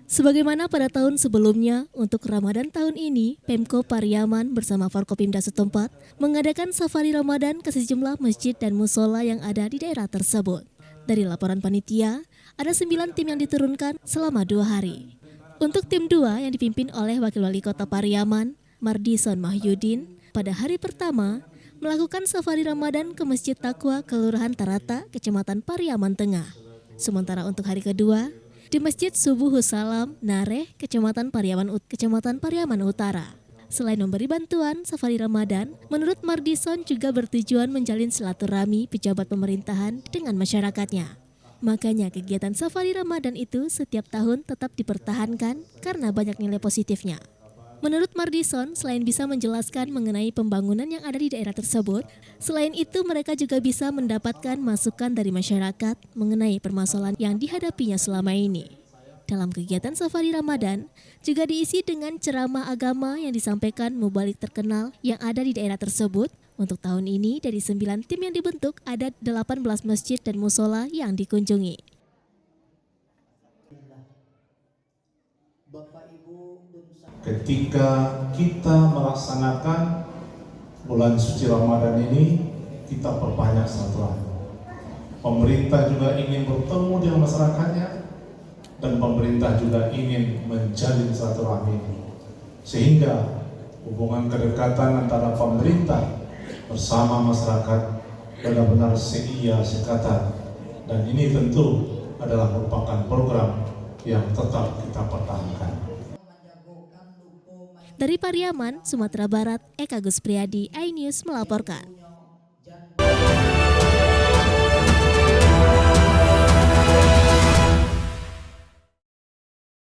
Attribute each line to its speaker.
Speaker 1: Sebagaimana pada tahun sebelumnya, untuk Ramadan tahun ini, Pemko Pariaman bersama Forkopimda setempat mengadakan safari Ramadan ke sejumlah masjid dan musola yang ada di daerah tersebut. Dari laporan panitia, ada 9 tim yang diturunkan selama 2 hari. Untuk tim 2 yang dipimpin oleh Wakil Wali Kota Pariaman, Mardison Mahyudin, pada hari pertama melakukan safari Ramadan ke Masjid Taqwa Kelurahan Tarata, Kecamatan Pariaman Tengah. Sementara untuk hari kedua, di Masjid Subuhus Salam, Nareh, Kecamatan Pariaman Utara. Selain memberi bantuan, safari Ramadan, menurut Mardison juga bertujuan menjalin silaturahmi pejabat pemerintahan dengan masyarakatnya. Makanya kegiatan safari Ramadan itu setiap tahun tetap dipertahankan karena banyak nilai positifnya. Menurut Mardison, selain bisa menjelaskan mengenai pembangunan yang ada di daerah tersebut, selain itu mereka juga bisa mendapatkan masukan dari masyarakat mengenai permasalahan yang dihadapinya selama ini. Dalam kegiatan safari Ramadan, juga diisi dengan ceramah agama yang disampaikan mubalik terkenal yang ada di daerah tersebut. Untuk tahun ini, dari 9 tim yang dibentuk, ada 18 masjid dan musola yang dikunjungi.
Speaker 2: Ketika kita melaksanakan bulan suci Ramadan ini, kita perbanyak silaturahmi. Pemerintah juga ingin bertemu dengan masyarakatnya, dan pemerintah juga ingin menjalin silaturahmi ini. Sehingga hubungan kedekatan antara pemerintah bersama masyarakat benar-benar seia sekata. Dan ini tentu adalah merupakan program yang tetap kita pertahankan.
Speaker 1: Dari Pariaman, Sumatera Barat, Eka Gus Priyadi, iNews melaporkan.